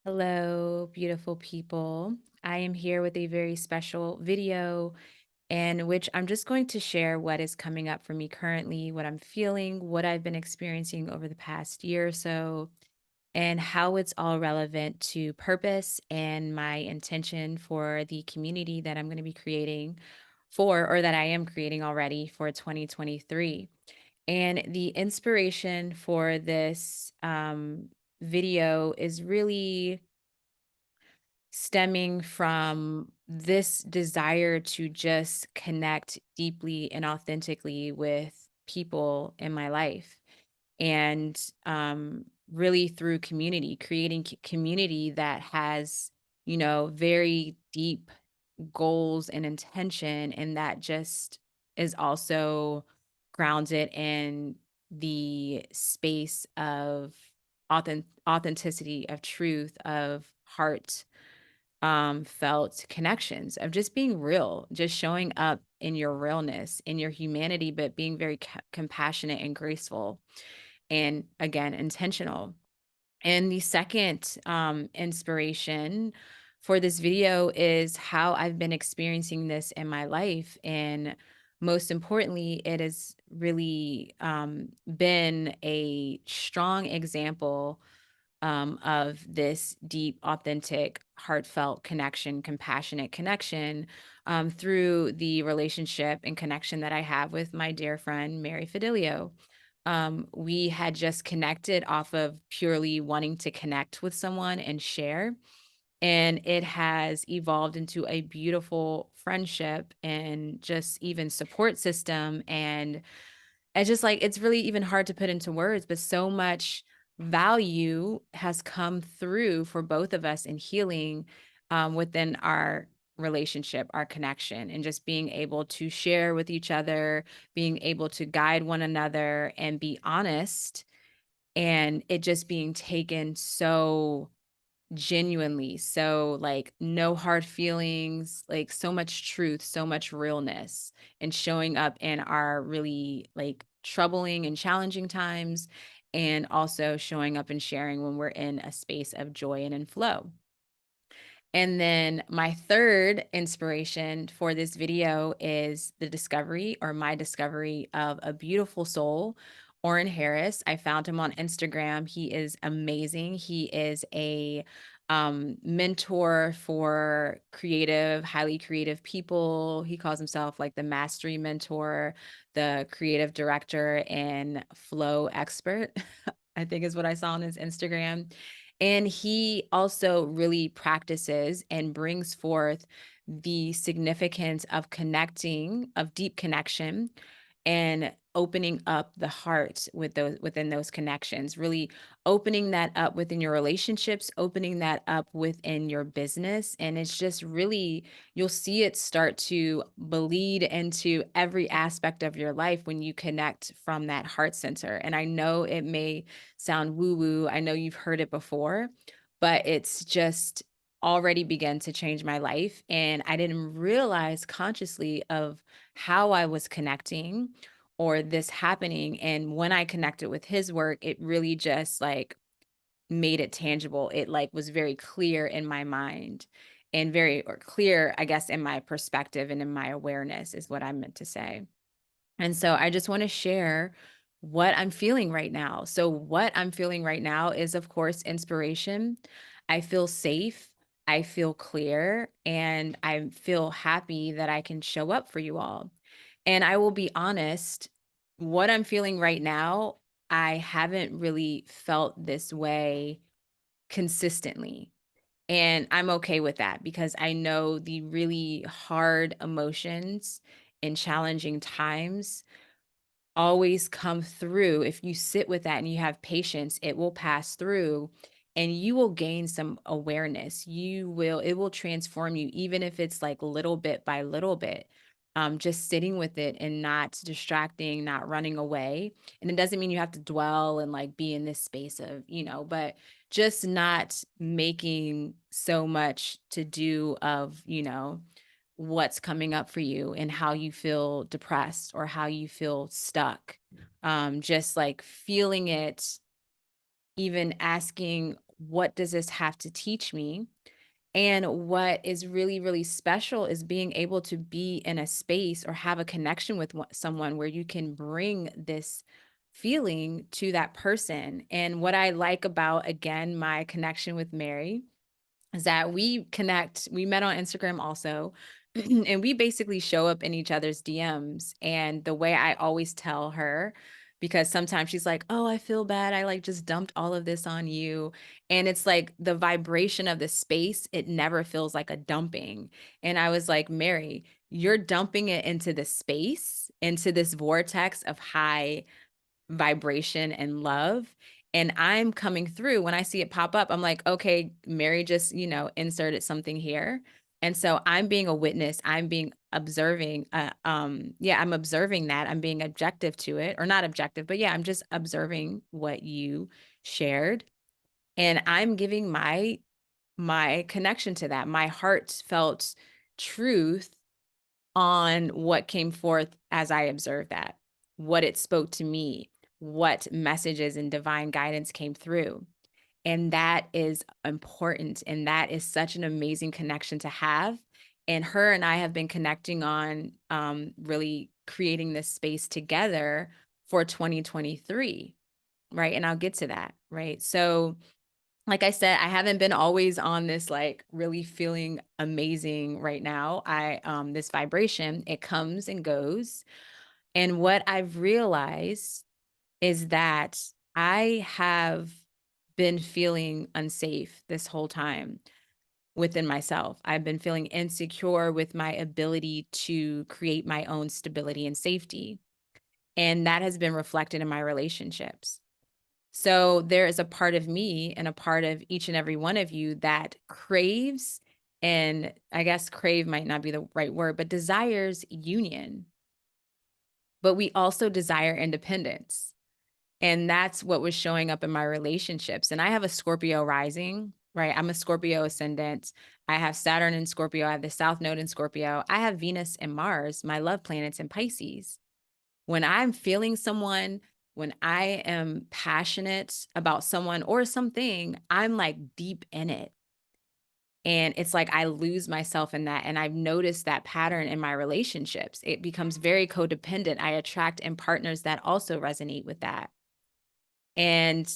Hello, beautiful people. I am here with a very special video in which I'm just going to share what is coming up for me currently, what I'm feeling, what I've been experiencing over the past year or so, and how it's all relevant to purpose and my intention for the community that I'm going to be creating or that I am creating already for 2023. And the inspiration for this video is really stemming from this desire to just connect deeply and authentically with people in my life and really through community creating community that has very deep goals and intention, and that just is also grounded in the space of authenticity, of truth, of heart felt connections, of just being real, just showing up in your realness, in your humanity, but being very compassionate and graceful and again, intentional. And the second inspiration for this video is how I've been experiencing this in my life. And most importantly, it has really been a strong example of this deep, authentic, heartfelt connection, compassionate connection through the relationship and connection that I have with my dear friend, Mary Fidelio. We had just connected off of purely wanting to connect with someone and share. And it has evolved into a beautiful friendship and just even support system. And it's just like, it's really even hard to put into words, but so much value has come through for both of us in healing within our relationship, our connection, and just being able to share with each other, being able to guide one another and be honest, and it just being taken so genuinely. So, like, no hard feelings, like, so much truth, so much realness, and showing up in our really, like, troubling and challenging times, and also showing up and sharing when we're in a space of joy and in flow. And then my third inspiration for this video is the discovery or my discovery of a beautiful soul, Orrin Harris. I found him on Instagram. He is amazing. He is a mentor for creative, highly creative people. He calls himself like the mastery mentor, the creative director, and flow expert. I think is what I saw on his Instagram. And he also really practices and brings forth the significance of connecting, of deep connection, and opening up the heart with those within those connections, really opening that up within your relationships, opening that up within your business. And it's just really, you'll see it start to bleed into every aspect of your life when you connect from that heart center. And I know it may sound woo woo. I know you've heard it before, but it's just already begun to change my life. And I didn't realize consciously of how I was connecting or this happening. And when I connected with his work, it really just like made it tangible. It like was very clear in my mind and very or clear, I guess, in my perspective and in my awareness is what I meant to say. And so I just want to share what I'm feeling right now. So, what I'm feeling right now is, of course, inspiration. I feel safe. I feel clear, and I feel happy that I can show up for you all. And I will be honest, what I'm feeling right now, I haven't really felt this way consistently. And I'm okay with that because I know the really hard emotions and challenging times always come through. If you sit with that and you have patience, it will pass through and you will gain some awareness. It will transform you, even if it's like little bit by little bit. Just sitting with it and not distracting, not running away. And it doesn't mean you have to dwell and like be in this space of, but just not making so much to do of, what's coming up for you and how you feel depressed or how you feel stuck. Just like feeling it, even asking what does this have to teach me? And what is really, really special is being able to be in a space or have a connection with someone where you can bring this feeling to that person. And what I like about, again, my connection with Mary is that we met on Instagram also, and we basically show up in each other's DMs. And the way I always tell her, because sometimes she's like, "Oh, I feel bad. I like just dumped all of this on you." And it's like the vibration of the space, it never feels like a dumping. And I was like, "Mary, you're dumping it into the space, into this vortex of high vibration and love. And I'm coming through when I see it pop up. I'm like, okay, Mary just, inserted something here. And so I'm being a witness. I'm being observing. Yeah, I'm observing that. I'm being objective to it, or not objective, but yeah, I'm just observing what you shared. And I'm giving my connection to that, my heartfelt truth on what came forth as I observed that, what it spoke to me, what messages and divine guidance came through. And that is important. And that is such an amazing connection to have. And her and I have been connecting on really creating this space together for 2023. Right. And I'll get to that. Right. So, like I said, I haven't been always on this like really feeling amazing right now. This vibration, it comes and goes. And what I've realized is that I have been feeling unsafe this whole time within myself. I've been feeling insecure with my ability to create my own stability and safety. And that has been reflected in my relationships. So there is a part of me and a part of each and every one of you that craves, and I guess crave might not be the right word, but desires union. But we also desire independence. And that's what was showing up in my relationships. And I have a Scorpio rising, right? I'm a Scorpio ascendant. I have Saturn in Scorpio. I have the South Node in Scorpio. I have Venus and Mars, my love planets in Pisces. When I'm feeling someone, when I am passionate about someone or something, I'm like deep in it. And it's like I lose myself in that. And I've noticed that pattern in my relationships. It becomes very codependent. I attract in partners that also resonate with that. And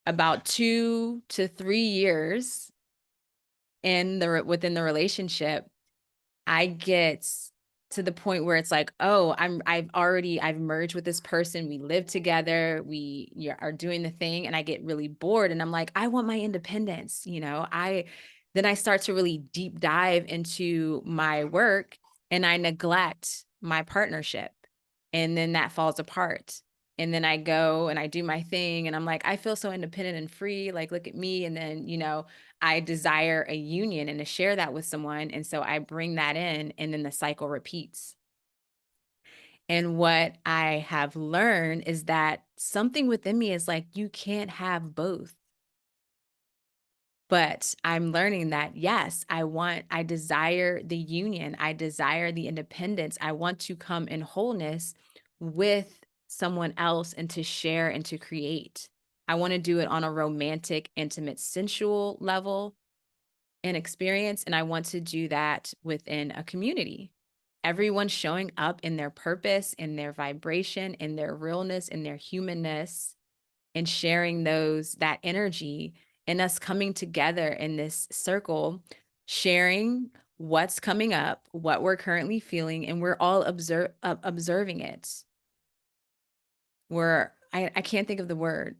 about 2 to 3 years within the relationship, I get to the point where it's like, oh, I've merged with this person. We live together. Are doing the thing, and I get really bored. And I'm like, I want my independence. Then I start to really deep dive into my work, and I neglect my partnership, and then that falls apart. And then I go and I do my thing, and I'm like, I feel so independent and free. Like, look at me. And then, I desire a union and to share that with someone. And so I bring that in, and then the cycle repeats. And what I have learned is that something within me is like, you can't have both. But I'm learning that, yes, I desire the union. I desire the independence. I want to come in wholeness with someone else and to share and to create. I want to do it on a romantic, intimate, sensual level and experience. And I want to do that within a community. Everyone showing up in their purpose, in their vibration, in their realness, in their humanness, and sharing that energy, and us coming together in this circle, sharing what's coming up, what we're currently feeling, and we're all observing it. I can't think of the word.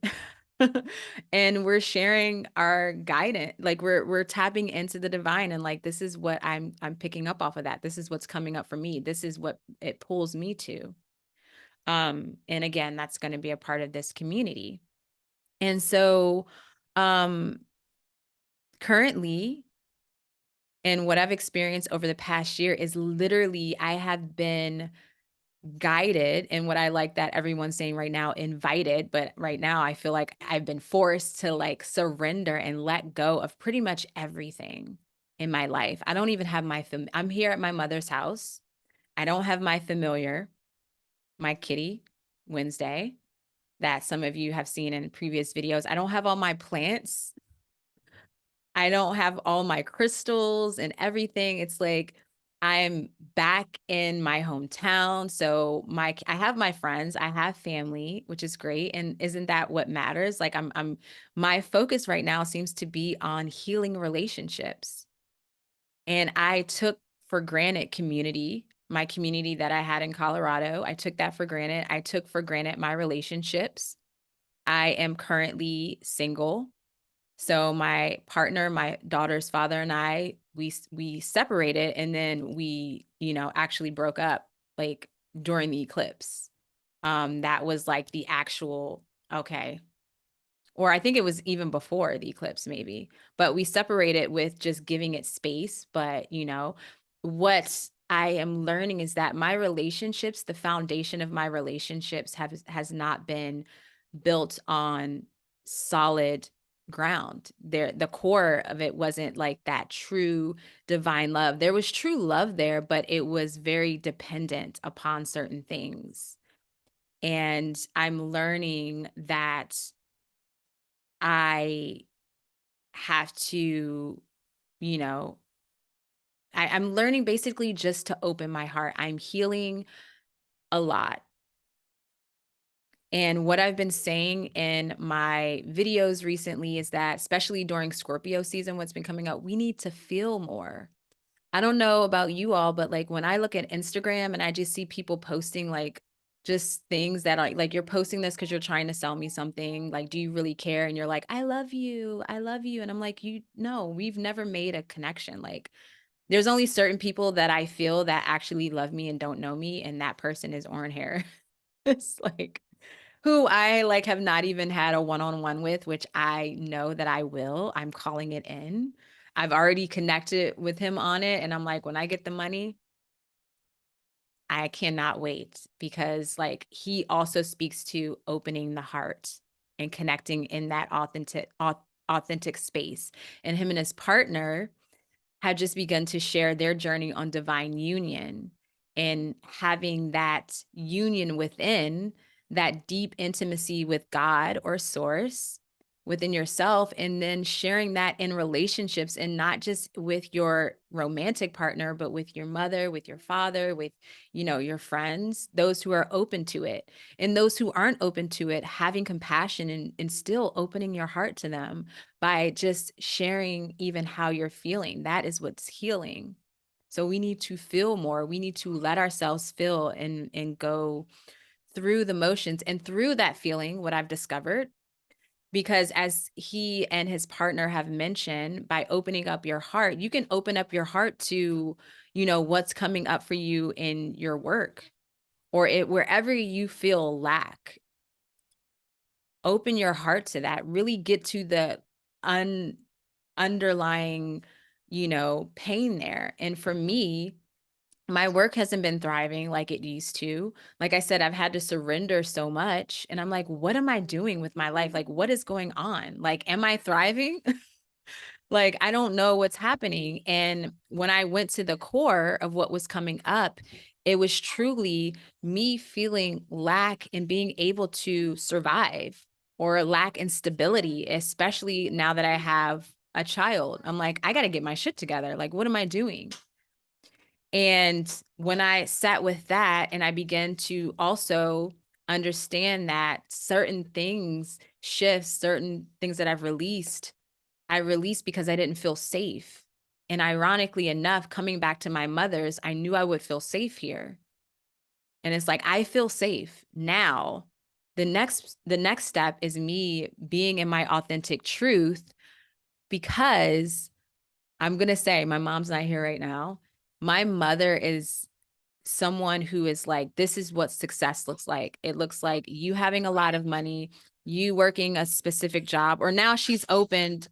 And we're sharing our guidance, like we're tapping into the divine, and like, this is what I'm picking up off of that. This is what's coming up for me. This is what it pulls me to. And again, that's going to be a part of this community. And so um currently, and what I've experienced over the past year is literally I have been guided, and what I like that everyone's saying right now, invited, but right now I feel like I've been forced to like surrender and let go of pretty much everything in my life. I don't even have I'm here at my mother's house. I don't have my familiar, my kitty, Wednesday. that some of you have seen in previous videos. I don't have all my plants. I don't have all my crystals and everything. It's like I'm back in my hometown. So I have my friends, I have family, which is great. And isn't that what matters? Like my focus right now seems to be on healing relationships. And I took for granted my community that I had in Colorado. I took that for granted. I took for granted my relationships. I am currently single. So my partner, my daughter's father and I, we separated and then we, actually broke up like during the eclipse. That was like the actual okay. Or I think it was even before the eclipse maybe. But we separated with just giving it space, but what I am learning is that my relationships, the foundation of my relationships has not been built on solid ground. The core of it wasn't like that true divine love. There was true love there, but it was very dependent upon certain things. And I'm learning that I have to, you know, I'm learning basically just to open my heart. I'm healing a lot. And what I've been saying in my videos recently is that, especially during Scorpio season, what's been coming up, we need to feel more. I don't know about you all, but like when I look at Instagram and I just see people posting like just things that like you're posting this because you're trying to sell me something. Like, do you really care? And you're like, I love you. I love you. And I'm like, you no, we've never made a connection. Like, there's only certain people that I feel that actually love me and don't know me, and that person is Orange Hair. It's like who I like have not even had a one-on-one with, which I know that I will. I'm calling it in. I've already connected with him on it. And I'm like, when I get the money, I cannot wait because like he also speaks to opening the heart and connecting in that authentic space. And him and his partner had just begun to share their journey on divine union and having that union within that deep intimacy with God or source within yourself, and then sharing that in relationships and not just with your romantic partner, but with your mother, with your father, with, your friends, those who are open to it, and those who aren't open to it, having compassion and still opening your heart to them by just sharing even how you're feeling. That is what's healing. So we need to feel more. We need to let ourselves feel and go through the motions and through that feeling, what I've discovered, because as he and his partner have mentioned, by opening up your heart, you can open up your heart to, what's coming up for you in your work or wherever you feel lack. Open your heart to that. Really get to the underlying, pain there. And for me, my work hasn't been thriving like it used to. Like I said, I've had to surrender so much. And I'm like, what am I doing with my life? Like, what is going on? Like, am I thriving? Like, I don't know what's happening. And when I went to the core of what was coming up, it was truly me feeling lack in being able to survive or lack in stability, especially now that I have a child. I'm like, I got to get my shit together. Like, what am I doing? And when I sat with that and I began to also understand that certain things shifts, certain things that I've released, I released because I didn't feel safe. And ironically enough, coming back to my mother's, I knew I would feel safe here. And it's like, I feel safe now. The next step is me being in my authentic truth, because I'm going to say my mom's not here right now. My mother is someone who is like, this is what success looks like. It looks like you having a lot of money, you working a specific job, or now she's opened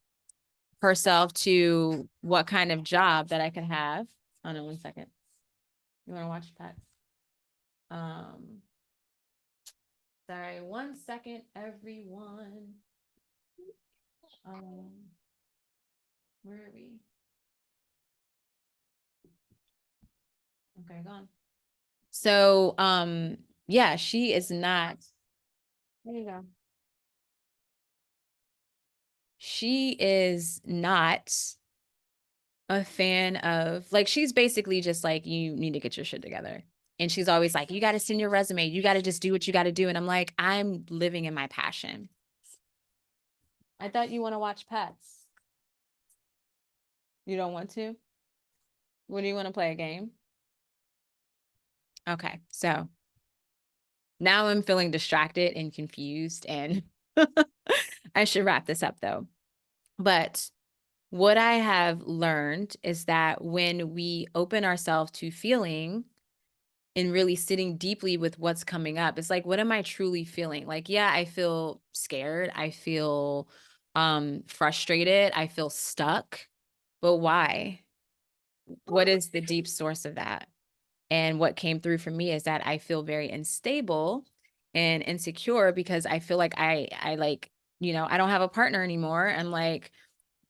herself to what kind of job that I could have. Oh no, 1 second. You want to watch that? Um, Sorry, 1 second, everyone. Um, where are we? Okay, gone. So, yeah, she is not. There you go. She is not a fan of, like, she's basically just like, "You need to get your shit together." And she's always like, "You gotta send your resume. You gotta just do what you gotta do." And I'm like, "I'm living in my passion." I thought you wanna watch Pets. You don't want to? What do you wanna play, a game? Okay, so now I'm feeling distracted and confused, and I should wrap this up, though. But what I have learned is that when we open ourselves to feeling and really sitting deeply with what's coming up, it's like, what am I truly feeling? Like, yeah, I feel scared. I feel frustrated. I feel stuck. But why? What is the deep source of that? And what came through for me is that I feel very unstable and insecure because I feel like I like, I don't have a partner anymore. And like,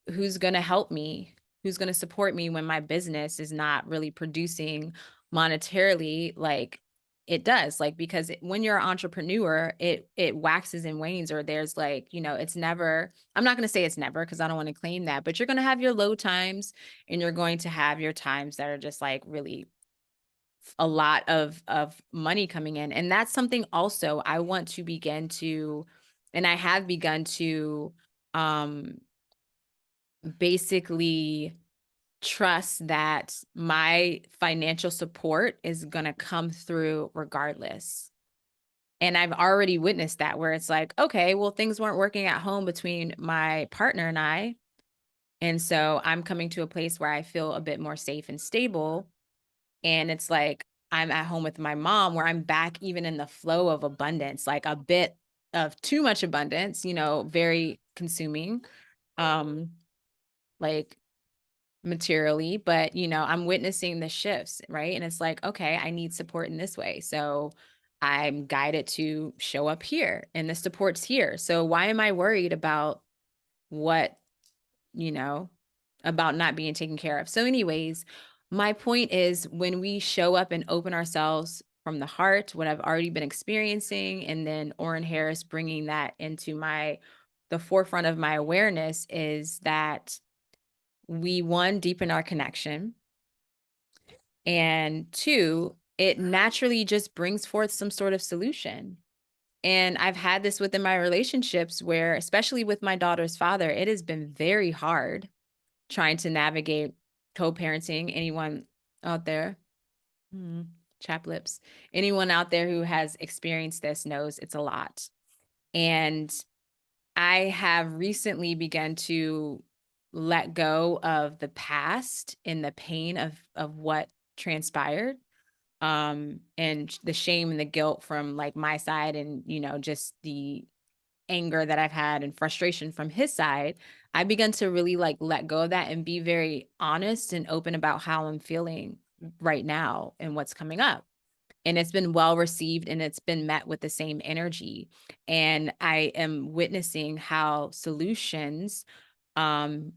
who's going to help me? Who's going to support me when my business is not really producing monetarily like it does? Like, because when you're an entrepreneur, it waxes and wanes, or there's like, it's never, I'm not going to say it's never because I don't want to claim that, but you're going to have your low times and you're going to have your times that are just like really a lot of money coming in. And that's something also I want to begin to, and I have begun to um basically trust that my financial support is going to come through regardless. And I've already witnessed that, where it's like, okay, well, things weren't working at home between my partner and I. And so I'm coming to a place where I feel a bit more safe and stable. And it's like I'm at home with my mom, where I'm back even in the flow of abundance, like a bit of too much abundance, very consuming, um, like materially, but I'm witnessing the shifts, right? And it's like, okay, I need support in this way. So I'm guided to show up here and the support's here. So why am I worried about what, you know, about not being taken care of? So, anyways, my point is, when we show up and open ourselves from the heart, what I've already been experiencing, and then Orrin Harris bringing that into the forefront of my awareness, is that we, one, deepen our connection, and two, it naturally just brings forth some sort of solution. And I've had this within my relationships where, especially with my daughter's father, it has been very hard trying to navigate co-parenting. Anyone out there? Mm, chap lips. Anyone out there who has experienced this knows it's a lot. And I have recently begun to let go of the past and the pain of what transpired, and the shame and the guilt from like my side, and just the anger that I've had and frustration from his side. I begun to really like let go of that and be very honest and open about how I'm feeling right now and what's coming up. And it's been well received, and it's been met with the same energy. And I am witnessing how solutions, um,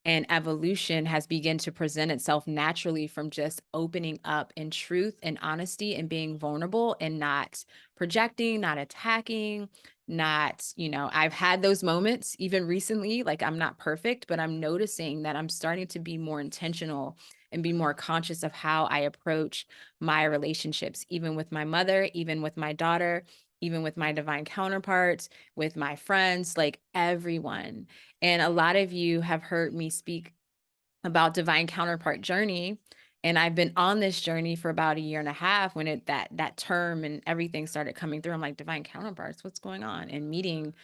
and evolution has begun to present itself naturally from just opening up in truth and honesty and being vulnerable and not projecting, not attacking, not, I've had those moments even recently. Like, I'm not perfect, but I'm noticing that I'm starting to be more intentional and be more conscious of how I approach my relationships, even with my mother, even with my daughter, even with my divine counterparts, with my friends, like everyone. And a lot of you have heard me speak about divine counterpart journey. And I've been on this journey for about a year and a half, when that term and everything started coming through. I'm like, divine counterparts, what's going on? And meeting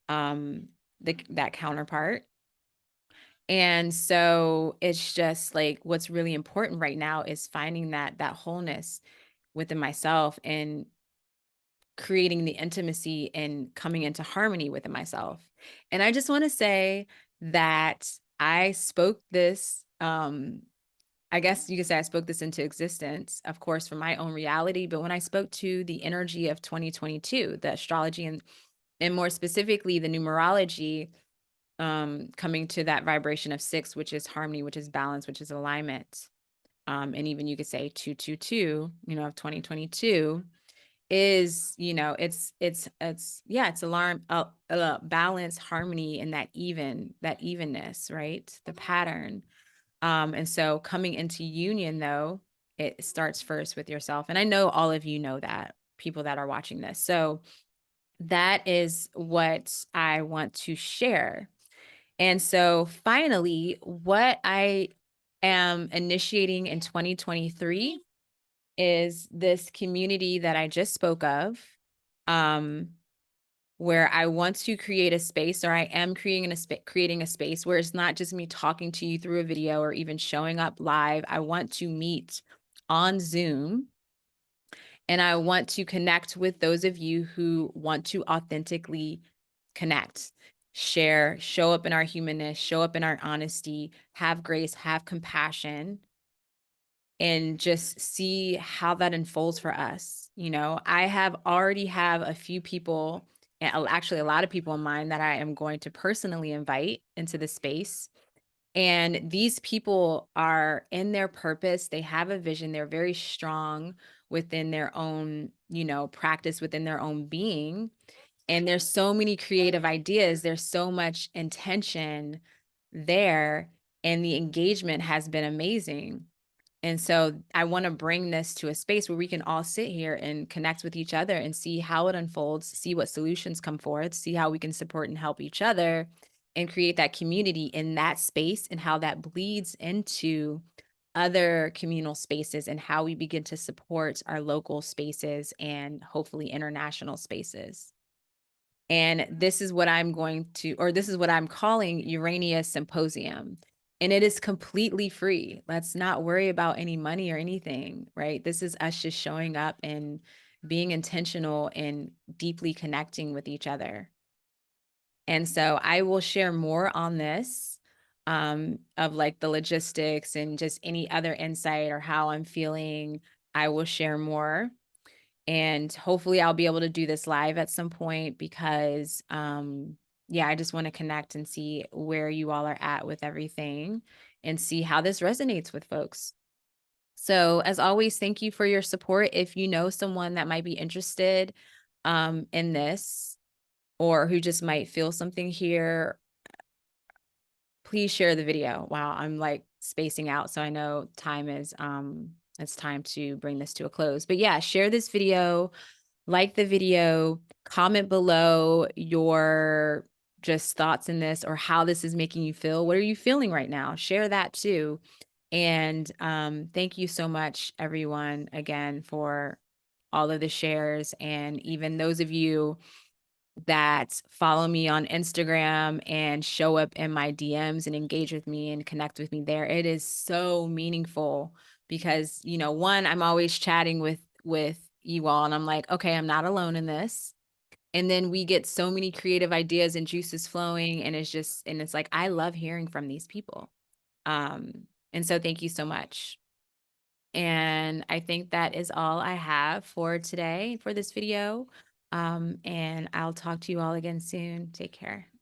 that counterpart. And so it's just like, what's really important right now is finding that wholeness within myself, and creating the intimacy and coming into harmony within myself. And I just want to say that I spoke this, I guess you could say I spoke this into existence, of course, from my own reality. But when I spoke to the energy of 2022, the astrology, and more specifically the numerology, coming to that vibration of 6, which is harmony, which is balance, which is alignment. And even you could say 222, of 2022. is, it's alarm balance, harmony, and that evenness, right? The pattern. And so coming into union though, it starts first with yourself. And I know all of you know that, people that are watching this. So that is what I want to share. And so finally, what I am initiating in 2023 is this community that I just spoke of, um, where I want to create a space, or I am creating a space where it's not just me talking to you through a video or even showing up live. I want to meet on Zoom, and I want to connect with those of you who want to authentically connect, share, show up in our humanness, show up in our honesty, have grace, have compassion, and just see how that unfolds for us. I have already have a few people, actually a lot of people in mind that I am going to personally invite into the space. And these people are in their purpose. They have a vision. They're very strong within their own, practice, within their own being. And there's so many creative ideas. There's so much intention there. And the engagement has been amazing. And so I want to bring this to a space where we can all sit here and connect with each other and see how it unfolds, see what solutions come forth, see how we can support and help each other and create that community in that space, and how that bleeds into other communal spaces and how we begin to support our local spaces and hopefully international spaces. And this is what I'm calling Urania Symposium. And it is completely free. Let's not worry about any money or anything, right? This is us just showing up and being intentional and deeply connecting with each other. And so I will share more on this, of like the logistics and just any other insight or how I'm feeling. I will share more, and hopefully I'll be able to do this live at some point because yeah, I just want to connect and see where you all are at with everything and see how this resonates with folks. So, as always, thank you for your support. If you know someone that might be interested in this, or who just might feel something here, please share the video. Wow, I'm like spacing out, so I know time is it's time to bring this to a close. But yeah, share this video, like the video, comment below your just thoughts in this, or how this is making you feel. What are you feeling right now? Share that too. And thank you so much, everyone, again, for all of the shares. And even those of you that follow me on Instagram and show up in my DMs and engage with me and connect with me there. It is so meaningful because, one, I'm always chatting with you all, and I'm like, okay, I'm not alone in this. And then we get so many creative ideas and juices flowing, and it's like I love hearing from these people. And so thank you so much. And I think that is all I have for today for this video. And I'll talk to you all again soon. Take care.